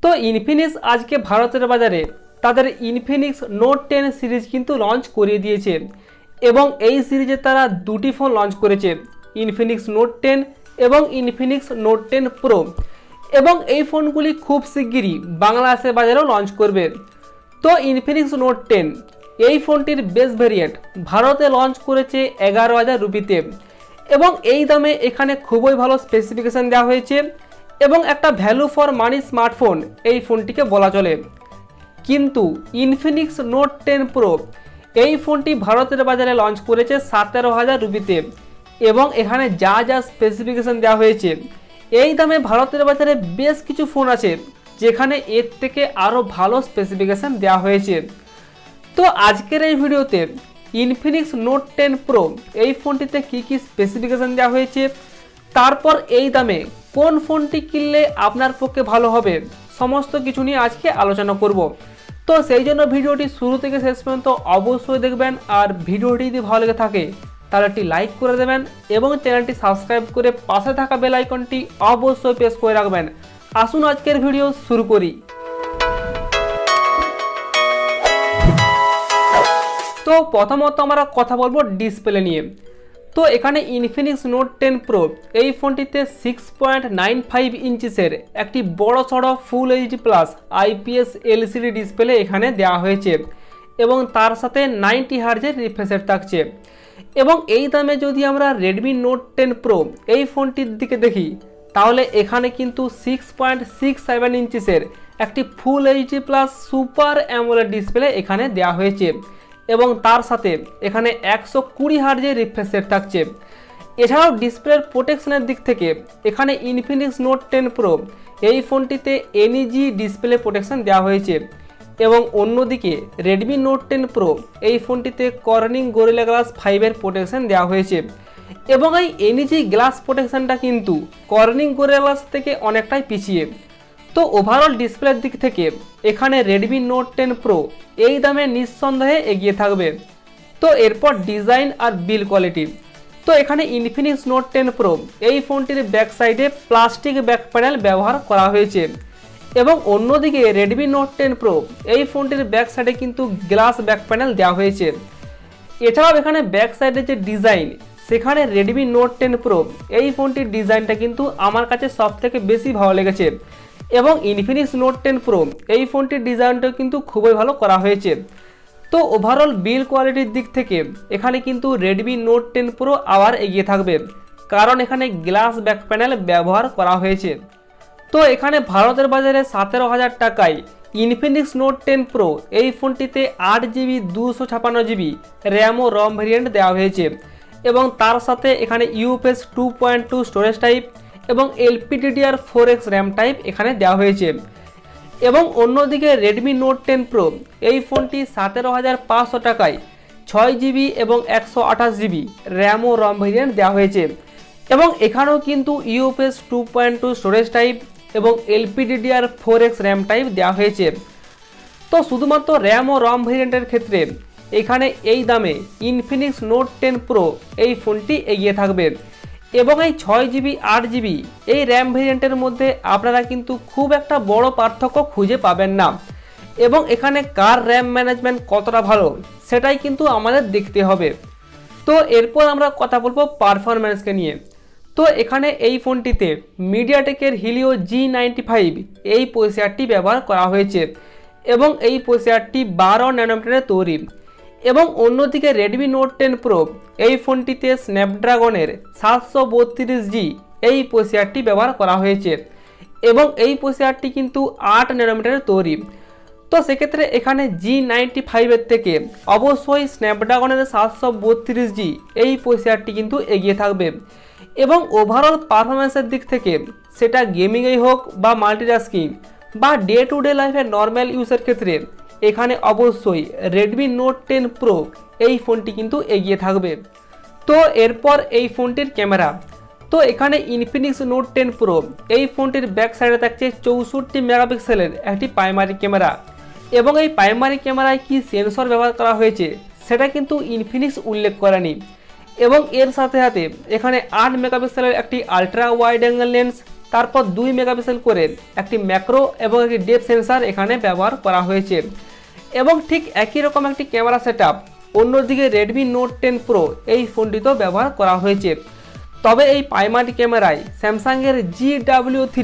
তো ইনফিনিক্স আজকে ভারতের বাজারে তাদের ইনফিনিক্স নোট 10 সিরিজ কিন্তু লঞ্চ করিয়ে দিয়েছে এবং এই সিরিজে তারা দুটি ফোন লঞ্চ করেছে, ইনফিনিক্স নোট 10 এবং ইনফিনিক্স নোট 10 প্রো, এবং এই ফোনগুলি খুব শিগগিরই বাংলাদেশের বাজারেও লঞ্চ করবে। তো ইনফিনিক্স নোট 10 এই ফোনটির বেস ভেরিয়েন্ট ভারতে লঞ্চ করেছে 11,000 রুপিতে এবং এই দামে এখানে খুবই ভালো স্পেসিফিকেশান দেওয়া হয়েছে এবং একটা ভ্যালু ফর মানি স্মার্টফোন এই ফোনটিকে বলা চলে। কিন্তু ইনফিনিক্স নোট 10 প্রো এই ফোনটি ভারতের বাজারে লঞ্চ করেছে 17,000 রুপিতে এবং এখানে যা যা স্পেসিফিকেশান দেওয়া হয়েছে এই দামে ভারতের বাজারে বেশ কিছু ফোন আছে যেখানে এর থেকে আরও ভালো স্পেসিফিকেশান দেওয়া হয়েছে। তো আজকের এই ভিডিওতে ইনফিনিক্স নোট 10 প্রো এই ফোনটিতে কী কী স্পেসিফিকেশান দেওয়া হয়েছে, তারপর এই দামে কোন ফোনটি কিনলে আপনার পক্ষে ভালো হবে, সমস্ত কিছু নিয়ে আজকে আলোচনা করব। তো সেই জন্য ভিডিওটি শুরু থেকে শেষ পর্যন্ত অবশ্যই দেখবেন, আর ভিডিওটি যদি ভালো লেগে থাকে তাহলে একটি লাইক করে দেবেন এবং চ্যানেলটি সাবস্ক্রাইব করে পাশে থাকা বেল আইকনটি অবশ্যই প্রেস করে রাখবেন। আসুন আজকের ভিডিও শুরু করি। তো প্রথমত আমরা কথা বলবো ডিসপ্লে নিয়ে। তো এখানে ইনফিনিক্স নোট 10 প্রো এই ফোনটিতে 6.95 ইঞ্চিসের একটি বড় সড়ো full HD plus IPS LCD display এখানে দেওয়া হয়েছে এবং তার সাথে 90 হার্জের রিফ্রেশ রেট থাকছে। এবং এই দামে যদি আমরা রেডমি নোট 10 প্রো এই ফোনটির দিকে দেখি তাহলে এখানে কিন্তু 6.67 ইঞ্চিসের একটি full HD plus super AMOLED display এখানে দেওয়া হয়েছে এবং তার সাথে এখানে 120 হার্জের রিফ্রেশ রেট থাকছে। এছাড়াও ডিসপ্লের প্রোটেকশনের দিক থেকে এখানে ইনফিনিক্স নোট 10 প্রো এই ফোনটিতে এনইজি ডিসপ্লে প্রোটেকশন দেওয়া হয়েছে এবং অন্যদিকে রেডমি নোট 10 প্রো এই ফোনটিতে কর্নিং গরিলা গ্লাস 5-এর প্রোটেকশন দেওয়া হয়েছে এবং এই এনইজি গ্লাস প্রোটেকশনটা কিন্তু কর্নিং গরিলা গ্লাস থেকে অনেকটাই পিছিয়ে। তো ওভারঅল ডিসপ্লের দিক থেকে এখানে রেডমি নোট 10 প্রো এই দামে নিঃসন্দেহে এগিয়ে থাকবে। তো এরপর ডিজাইন আর বিল্ড কোয়ালিটি। তো এখানে ইনফিনিক্স নোট 10 প্রো এই ফোনটির ব্যাক সাইডে প্লাস্টিক ব্যাক প্যানেল ব্যবহার করা হয়েছে এবং অন্যদিকে রেডমি নোট 10 প্রো এই ফোনটির ব্যাক সাইডে কিন্তু গ্লাস ব্যাক প্যানেল দেওয়া হয়েছে। এছাড়াও এখানে ব্যাক সাইডে যে ডিজাইন সেখানে রেডমি নোট 10 প্রো এই ফোনটির ডিজাইনটা কিন্তু আমার কাছে সবথেকে বেশি ভালো লেগেছে এবং ইনফিনিক্স নোট 10 প্রো এই ফোনটির ডিজাইনটা কিন্তু খুবই ভালো করা হয়েছে। তো ওভারঅল বিল্ড কোয়ালিটির দিক থেকে এখানে কিন্তু রেডমি নোট 10 প্রো আবার এগিয়ে থাকবে কারণ এখানে গ্লাস ব্যাক প্যানেল ব্যবহার করা হয়েছে। তো এখানে ভারতের বাজারে 17,000 টাকায় ইনফিনিক্স নোট 10 প্রো এই ফোনটিতে 8GB 256GB র্যাম ও রম ভেরিয়েন্ট দেওয়া হয়েছে এবং তার সাথে এখানে ইউএফএস 2.2 স্টোরেজ টাইপ এবং LPDDR4X র্যাম টাইপ এখানে দেওয়া হয়েছে। এবং অন্যদিকে রেডমি নোট 10 প্রো এই ফোনটি 17,500 টাকায় 6GB এবং 128GB র্যাম ও রম ভেরিয়েন্ট দেওয়া হয়েছে এবং এখানেও কিন্তু ইউএফএস 2.2 স্টোরেজ টাইপ এবং LPDDR4X র্যাম টাইপ দেওয়া হয়েছে। তো শুধুমাত্র র্যাম ও রম ভেরিয়েন্টের ক্ষেত্রে এখানে এই দামে ইনফিনিক্স নোট 10 প্রো এই ফোনটি এগিয়ে থাকবে এবং এই 6GB 8GB এই র্যাম ভেরিয়েন্টের মধ্যে আপনারা কিন্তু খুব একটা বড় পার্থক্য খুঁজে পাবেন না এবং এখানে কার র্যাম ম্যানেজমেন্ট কতটা ভালো সেটাই কিন্তু আমাদের দেখতে হবে। তো এরপর আমরা কথা বলবো পারফরম্যান্সকে নিয়ে। তো এখানে এই ফোনটিতে মিডিয়াটেকের হিলিও G95 এই প্রসেসরটি ব্যবহার করা হয়েছে এবং এই প্রসেসরটি 12 ন্যানোমিটারের তৈরি এবং অন্যদিকে রেডমি নোট 10 প্রো এই ফোনটিতে স্ন্যাপড্রাগনের 732G এই প্রসেসরটি ব্যবহার করা হয়েছে এবং এই প্রসেসরটি কিন্তু 8 ন্যানোমিটারের তৈরি। তো সেক্ষেত্রে এখানে G95 থেকে অবশ্যই স্ন্যাপড্রাগনের 732G এই প্রসেসরটি কিন্তু এগিয়ে থাকবে এবং ওভারঅল পারফরম্যান্সের দিক থেকে সেটা গেমিংয়েই হোক বা মাল্টিটাস্কিং বা ডে টু ডে লাইফের নর্মাল ইউজের ক্ষেত্রে এখানে অবশ্যই রেডমি নোট 10 প্রো এই ফোনটি কিন্তু এগিয়ে থাকবে। তো এরপর এই ফোনটির ক্যামেরা। তো এখানে ইনফিনিক্স নোট 10 প্রো এই ফোনটির ব্যাক সাইডে থাকছে 64 মেগাপিক্সেলের একটি প্রাইমারি ক্যামেরা এবং এই প্রাইমারি ক্যামেরায় কি সেন্সর ব্যবহার করা হয়েছে সেটা কিন্তু ইনফিনিক্স উল্লেখ করেনি এবং এর সাথে সাথে এখানে 8 মেগাপিক্সেলের একটি আলট্রা ওয়াইড অ্যাঙ্গেল লেন্স তারপর 2 মেগাপিক্সেল করে একটি ম্যাক্রো এবং একটি ডেপথ সেন্সার এখানে ব্যবহার করা হয়েছে। এবং ঠিক একই রকম একটি ক্যামেরা সেটআপ অন্যদিকে Redmi Note 10 Pro এই ফোনটিতেও ব্যবহার করা হয়েছে। তবে এই প্রাইমারি ক্যামেরায় স্যামসাংয়ের GW3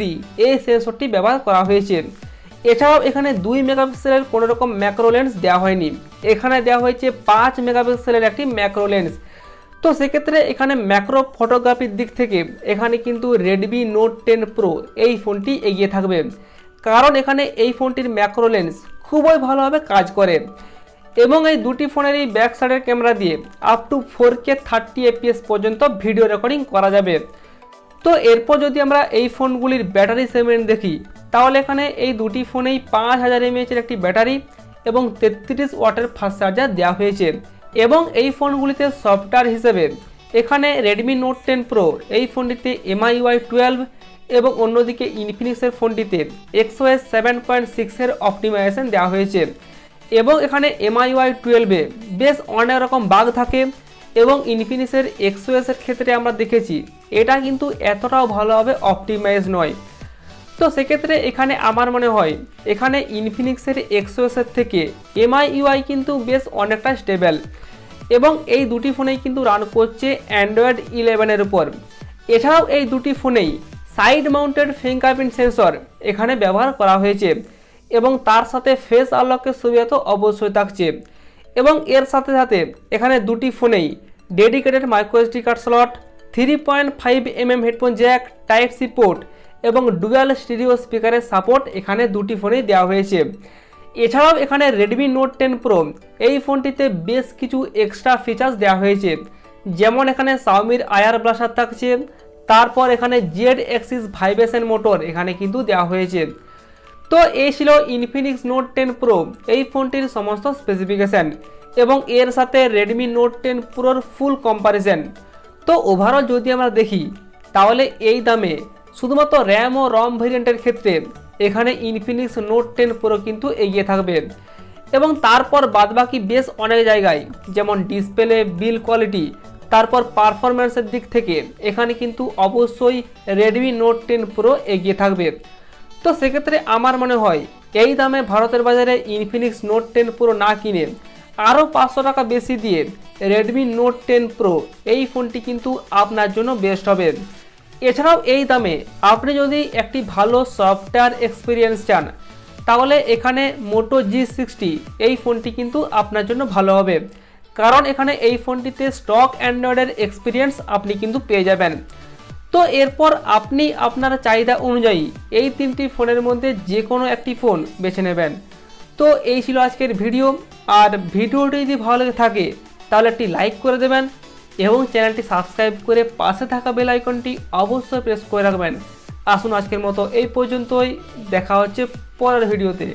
এই সেন্সরটি ব্যবহার করা হয়েছে। এছাড়াও এখানে 2 মেগাপিক্সেলের কোনো রকম ম্যাক্রো লেন্স দেওয়া হয়নি, এখানে দেওয়া হয়েছে 5 মেগাপিক্সেলের একটি ম্যাক্রো লেন্স। তো সেক্ষেত্রে এখানে ম্যাক্রো ফটোগ্রাফির দিক থেকে এখানে কিন্তু Redmi Note 10 Pro এই ফোনটি এগিয়ে থাকবে, কারণ এখানে এই ফোনটির ম্যাক্রো লেন্স খুবই ভালোভাবে কাজ করে এবং এই দুটি ফোনের এই ব্যাক সাইডের ক্যামেরা দিয়ে আপ টু 4K 30 fps পর্যন্ত ভিডিও রেকর্ডিং করা যাবে। তো এরপর যদি আমরা এই ফোনগুলির ব্যাটারি সেগমেন্ট দেখি, তাহলে এখানে এই দুটি ফোনেই 5000 mAh একটি ব্যাটারি এবং 33 ওয়াটের ফাস্ট চার্জার দেওয়া হয়েছে। এবং এই ফোনগুলিতে সফটওয়্যার হিসেবে এখানে Redmi Note 10 Pro এই ফোনটিতে MIUI 12 এবং অন্যদিকে ইনফিনিক্সের ফোনটিতে XOS 7.6 এর অপটিমাইজেশন দেওয়া হয়েছে। এবং এখানে MIUI 12 বেশ অনেক রকম বাগ থাকে এবং ইনফিনিক্সের XOS এর ক্ষেত্রে আমরা দেখেছি এটা কিন্তু এতটাও ভালোভাবে অপটিমাইজ নয়। তো সেক্ষেত্রে এখানে আমার মনে হয় এখানে ইনফিনিক্সের XOS এর থেকে MIUI কিন্তু বেশ অনেকটা স্টেবল এবং এই দুটি ফোনেই কিন্তু রান করছে Android 11 এর উপর। এছাড়াও এই দুটি ফোনেই সাইড মাউন্টেড ফিঙ্গারপ্রিন্ট সেন্সর এখানে ব্যবহার করা হয়েছে এবং তার সাথে ফেস আনলকের সুবিধা তো অবশ্যই থাকছে। এবং এর সাথে সাথে এখানে দুটি ফোনেই dedicated microSD card slot, 3.5mm headphone jack, type C port এবং ডুয়াল স্টিরিও স্পিকারের সাপোর্ট এখানে দুটি ফোনেই দেওয়া হয়েছে। এছাড়াও এখানে Redmi Note 10 Pro এই ফোনটিতে বেশ কিছু এক্সট্রা ফিচার্স দেওয়া হয়েছে, যেমন এখানে Xiaomiর আয়ার ব্লাস্টার থাকছে, তারপর এখানে Z অ্যাক্সিস ভাইব্রেশন মোটর এখানে কিন্তু দেওয়া হয়েছে। তো এই ছিল Infinix Note 10 Pro এই ফোনটির সমস্ত স্পেসিফিকেশান এবং এর সাথে Redmi Note 10 Proর ফুল কম্পারিজন। তো ওভারঅল যদি আমরা দেখি তাহলে এই দামে শুধুমাত্র র্যাম ও রম ভেরিয়েন্টের ক্ষেত্রে এখানে Infinix Note 10 Pro কিন্তু এগিয়ে থাকবে এবং তারপর বাদবাকি বেশ অনেক জায়গায় যেমন ডিসপ্লে, বিল্ড কোয়ালিটি, তারপর পারফরম্যান্সের দিক থেকে এখানে কিন্তু অবশ্যই Redmi Note 10 Pro এগিয়ে থাকবে। তো সেক্ষেত্রে আমার মনে হয় এই দামে ভারতের বাজারে Infinix Note 10 Pro না কিনে আরও 500 টাকা বেশি দিয়ে Redmi Note 10 Pro এই ফোনটি কিন্তু আপনার জন্য বেস্ট হবে। এছাড়াও এই দামে আপনি যদি একটি ভালো সফটওয়্যার এক্সপিরিয়েন্স চান তাহলে এখানে Moto G60 এই ফোনটি কিন্তু আপনার জন্য ভালো হবে, কারণ এখানে এই ফোনটিতে স্টক অ্যান্ড্রয়েডের এক্সপিরিয়েন্স আপনি কিন্তু পেয়ে যাবেন। তো এরপর আপনি আপনার চাহিদা অনুযায়ী এই তিনটি ফোনের মধ্যে যে কোনো একটি ফোন বেছে নেবেন। তো এই ছিল আজকের ভিডিও, আর ভিডিওটি যদি ভালো লেগে থাকে তাহলে একটি লাইক করে দেবেন এবং চ্যানেলটি সাবস্ক্রাইব করে পাশে থাকা বেল আইকনটি অবশ্যই প্রেস করে রাখবেন। আসুন আজকের মতো এই পর্যন্তই, দেখা হচ্ছে পরের ভিডিওতে।